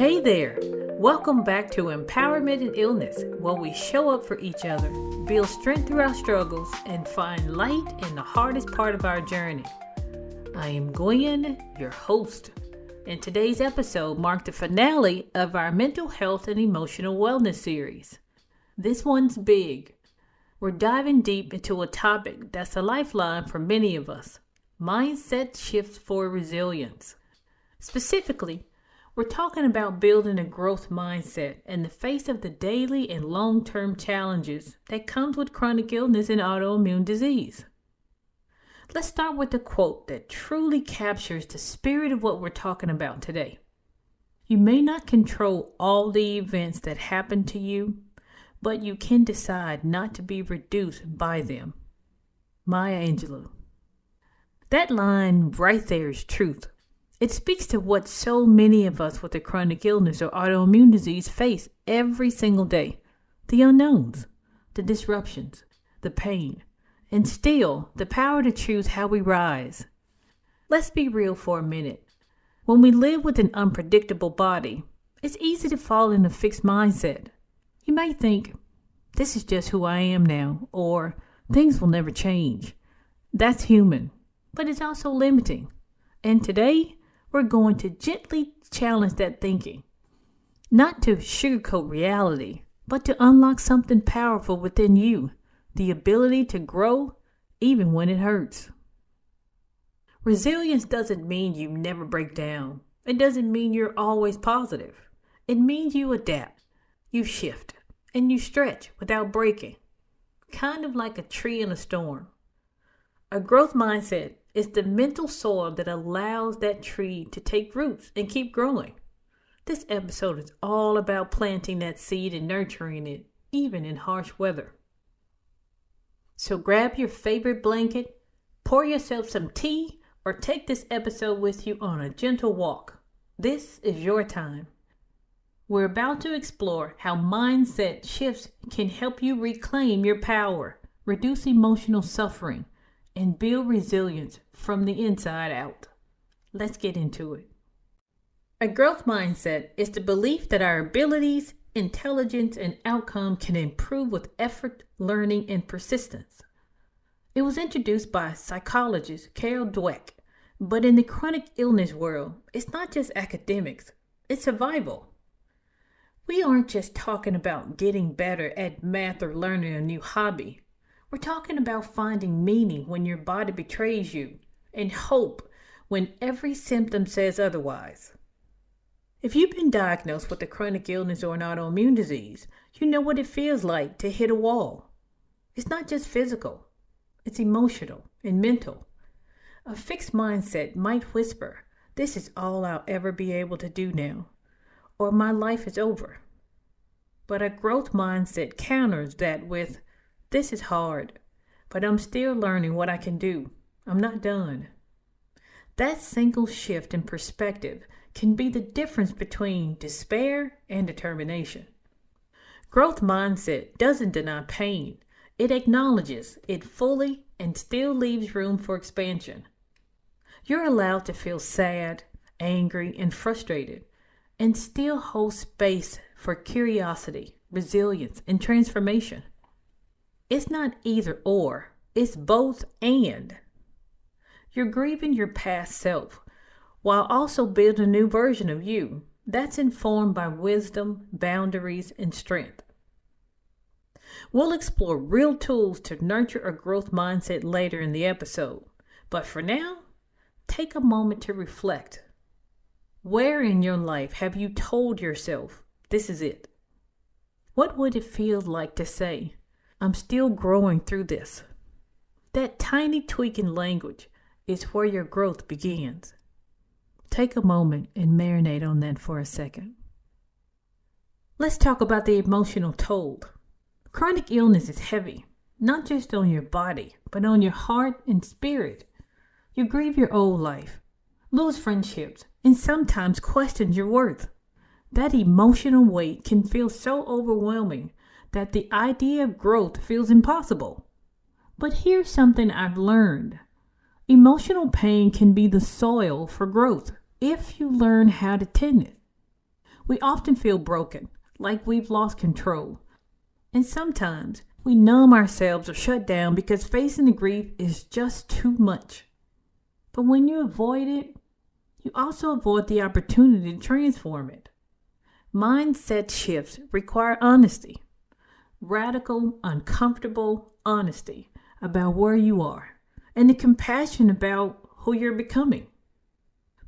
Hey there! Welcome back to Empowerment in Illness, where we show up for each other, build strength through our struggles, and find light in the hardest part of our journey. I am Gwen, your host, and today's episode marked the finale of our mental health and emotional wellness series. This one's big. We're diving deep into a topic that's a lifeline for many of us: mindset shifts for resilience. Specifically, we're talking about building a growth mindset in the face of the daily and long-term challenges that comes with chronic illness and autoimmune disease. Let's start with a quote that truly captures the spirit of what we're talking about today. You may not control all the events that happen to you, but you can decide not to be reduced by them. Maya Angelou. That line right there is truth. It speaks to what so many of us with a chronic illness or autoimmune disease face every single day. The unknowns, the disruptions, the pain, and still the power to choose how we rise. Let's be real for a minute. When we live with an unpredictable body, it's easy to fall in a fixed mindset. You may think, this is just who I am now, or things will never change. That's human, but it's also limiting. And today, we're going to gently challenge that thinking. Not to sugarcoat reality, but to unlock something powerful within you, the ability to grow even when it hurts. Resilience doesn't mean you never break down. It doesn't mean you're always positive. It means you adapt, you shift, and you stretch without breaking. Kind of like a tree in a storm. A growth mindset is the mental soil that allows that tree to take roots and keep growing. This episode is all about planting that seed and nurturing it, even in harsh weather. So grab your favorite blanket, pour yourself some tea, or take this episode with you on a gentle walk. This is your time. We're about to explore how mindset shifts can help you reclaim your power, reduce emotional suffering, and build resilience from the inside out. Let's get into it. A growth mindset is the belief that our abilities, intelligence, and outcome can improve with effort, learning, and persistence. It was introduced by psychologist Carol Dweck, but in the chronic illness world, it's not just academics, it's survival. We aren't just talking about getting better at math or learning a new hobby. We're talking about finding meaning when your body betrays you and hope when every symptom says otherwise. If you've been diagnosed with a chronic illness or an autoimmune disease, you know what it feels like to hit a wall. It's not just physical, it's emotional and mental. A fixed mindset might whisper, "This is all I'll ever be able to do now," or "My life is over." But a growth mindset counters that with, "This is hard, but I'm still learning what I can do. I'm not done." That single shift in perspective can be the difference between despair and determination. Growth mindset doesn't deny pain. It acknowledges it fully and still leaves room for expansion. You're allowed to feel sad, angry, and frustrated, and still hold space for curiosity, resilience, and transformation. It's not either or, it's both and. You're grieving your past self while also building a new version of you that's informed by wisdom, boundaries, and strength. We'll explore real tools to nurture a growth mindset later in the episode, but for now, take a moment to reflect. Where in your life have you told yourself, "This is it"? What would it feel like to say, "I'm still growing through this"? That tiny tweak in language is where your growth begins. Take a moment and marinate on that for a second. Let's talk about the emotional toll. Chronic illness is heavy, not just on your body, but on your heart and spirit. You grieve your old life, lose friendships, and sometimes question your worth. That emotional weight can feel so overwhelming that the idea of growth feels impossible. But here's something I've learned. Emotional pain can be the soil for growth if you learn how to tend it. We often feel broken, like we've lost control. And sometimes we numb ourselves or shut down because facing the grief is just too much. But when you avoid it, you also avoid the opportunity to transform it. Mindset shifts require honesty, radical, uncomfortable honesty about where you are, and the compassion about who you're becoming.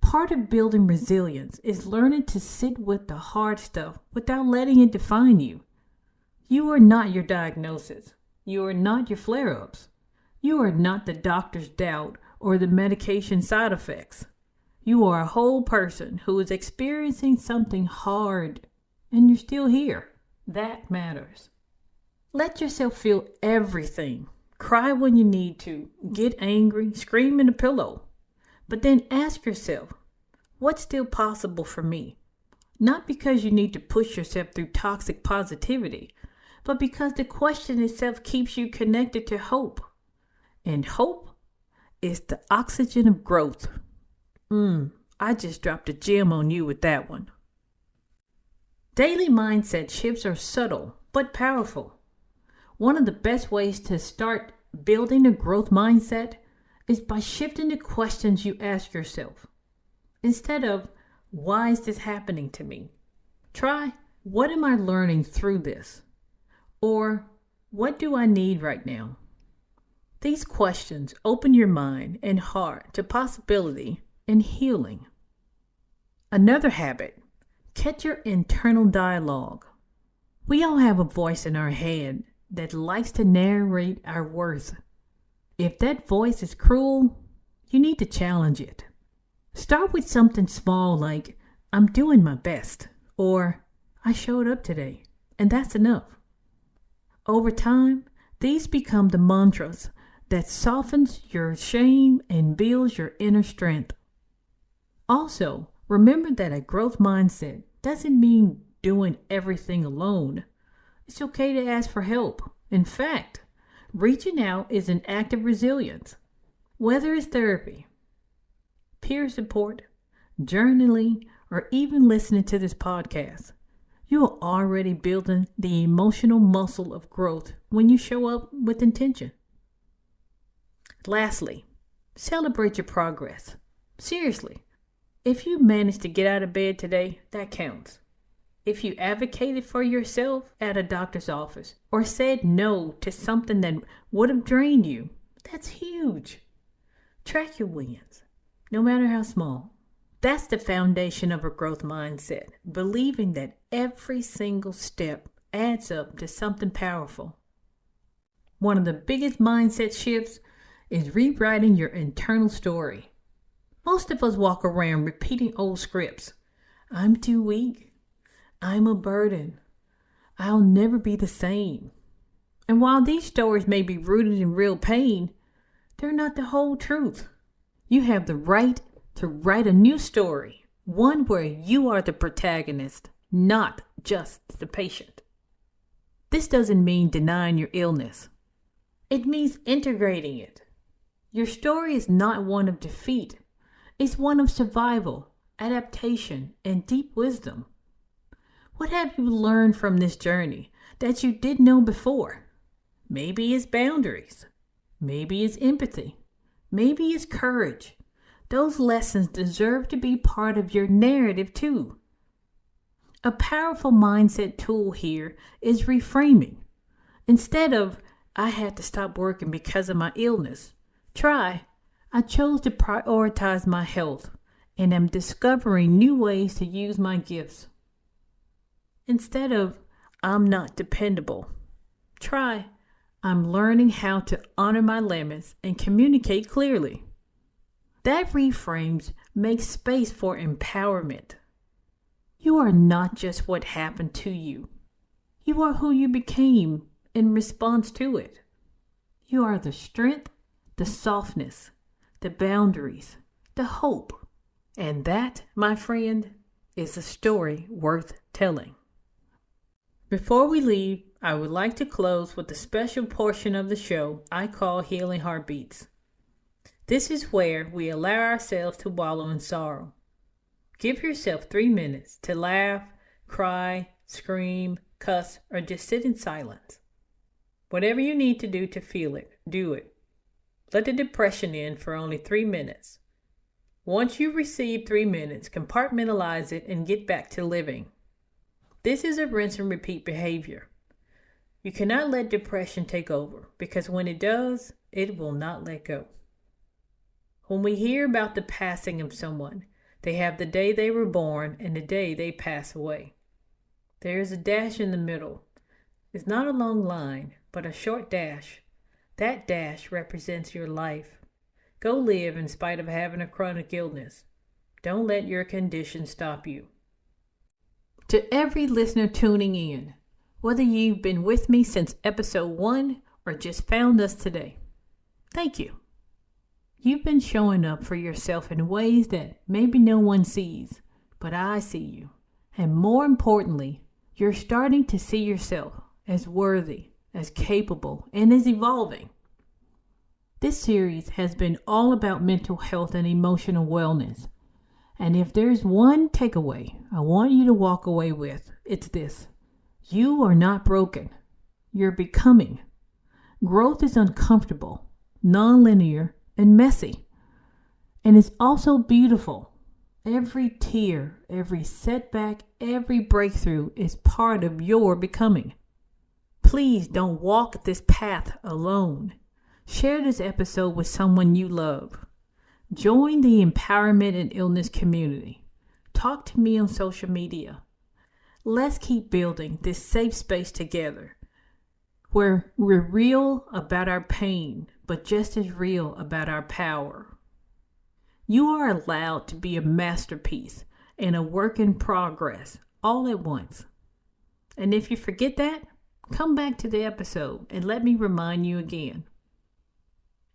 Part of building resilience is learning to sit with the hard stuff without letting it define you. You are not your diagnosis. You are not your flare-ups. You are not the doctor's doubt or the medication side effects. You are a whole person who is experiencing something hard, and you're still here. That matters. Let yourself feel everything. Cry when you need to. Get angry. Scream in a pillow. But then ask yourself, what's still possible for me? Not because you need to push yourself through toxic positivity, but because the question itself keeps you connected to hope. And hope is the oxygen of growth. I just dropped a gem on you with that one. Daily mindset shifts are subtle but powerful. One of the best ways to start building a growth mindset is by shifting the questions you ask yourself. Instead of, why is this happening to me? Try, what am I learning through this? Or, what do I need right now? These questions open your mind and heart to possibility and healing. Another habit, catch your internal dialogue. We all have a voice in our head that likes to narrate our worth. If that voice is cruel, you need to challenge it. Start with something small like, I'm doing my best, or I showed up today, and that's enough. Over time, these become the mantras that softens your shame and builds your inner strength. Also, remember that a growth mindset doesn't mean doing everything alone. It's okay to ask for help. In fact, reaching out is an act of resilience. Whether it's therapy, peer support, journaling, or even listening to this podcast, you are already building the emotional muscle of growth when you show up with intention. Lastly, celebrate your progress. Seriously, if you managed to get out of bed today, that counts. If you advocated for yourself at a doctor's office or said no to something that would have drained you, that's huge. Track your wins, no matter how small. That's the foundation of a growth mindset, believing that every single step adds up to something powerful. One of the biggest mindset shifts is rewriting your internal story. Most of us walk around repeating old scripts. I'm too weak. I'm a burden. I'll never be the same. And while these stories may be rooted in real pain, they're not the whole truth. You have the right to write a new story, one where you are the protagonist, not just the patient. This doesn't mean denying your illness. It means integrating it. Your story is not one of defeat. It's one of survival, adaptation, and deep wisdom. What have you learned from this journey that you didn't know before? Maybe it's boundaries. Maybe it's empathy. Maybe it's courage. Those lessons deserve to be part of your narrative too. A powerful mindset tool here is reframing. Instead of, I had to stop working because of my illness, try, I chose to prioritize my health and am discovering new ways to use my gifts. Instead of, I'm not dependable, try, I'm learning how to honor my limits and communicate clearly. That reframes makes space for empowerment. You are not just what happened to you. You are who you became in response to it. You are the strength, the softness, the boundaries, the hope. And that, my friend, is a story worth telling. Before we leave, I would like to close with a special portion of the show I call Healing Heartbeats. This is where we allow ourselves to wallow in sorrow. Give yourself 3 minutes to laugh, cry, scream, cuss, or just sit in silence. Whatever you need to do to feel it, do it. Let the depression in for only 3 minutes. Once you receive 3 minutes, compartmentalize it and get back to living. This is a rinse and repeat behavior. You cannot let depression take over, because when it does, it will not let go. When we hear about the passing of someone, they have the day they were born and the day they pass away. There is a dash in the middle. It's not a long line, but a short dash. That dash represents your life. Go live in spite of having a chronic illness. Don't let your condition stop you. To every listener tuning in, whether you've been with me since episode 1 or just found us today, thank you. You've been showing up for yourself in ways that maybe no one sees, but I see you. And more importantly, you're starting to see yourself as worthy, as capable, and as evolving. This series has been all about mental health and emotional wellness. And if there's one takeaway I want you to walk away with, it's this. You are not broken. You're becoming. Growth is uncomfortable, non-linear, and messy. And it's also beautiful. Every tear, every setback, every breakthrough is part of your becoming. Please don't walk this path alone. Share this episode with someone you love. Join the empowerment and illness community. Talk to me on social media. Let's keep building this safe space together, where we're real about our pain, but just as real about our power. You are allowed to be a masterpiece and a work in progress all at once. And if you forget that, come back to the episode and let me remind you again.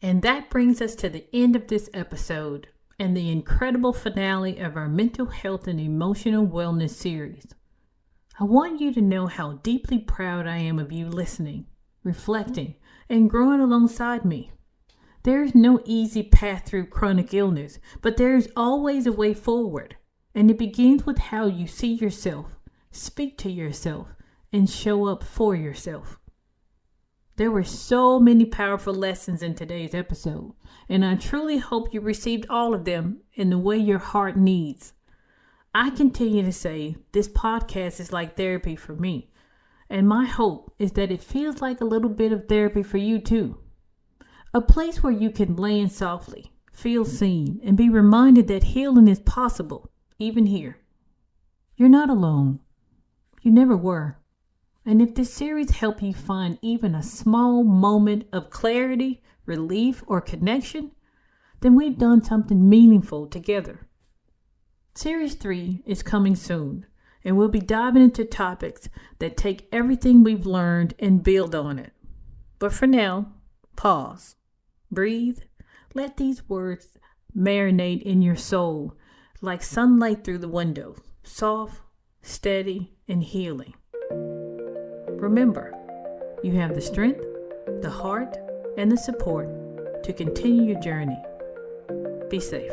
And that brings us to the end of this episode and the incredible finale of our mental health and emotional wellness series. I want you to know how deeply proud I am of you listening, reflecting, and growing alongside me. There is no easy path through chronic illness, but there is always a way forward. And it begins with how you see yourself, speak to yourself, and show up for yourself. There were so many powerful lessons in today's episode, and I truly hope you received all of them in the way your heart needs. I continue to say this podcast is like therapy for me, and my hope is that it feels like a little bit of therapy for you too. A place where you can lay in softly, feel seen, and be reminded that healing is possible, even here. You're not alone. You never were. And if this series helped you find even a small moment of clarity, relief, or connection, then we've done something meaningful together. Series 3 is coming soon, and we'll be diving into topics that take everything we've learned and build on it. But for now, pause, breathe, let these words marinate in your soul like sunlight through the window, soft, steady, and healing. Remember, you have the strength, the heart, and the support to continue your journey. Be safe.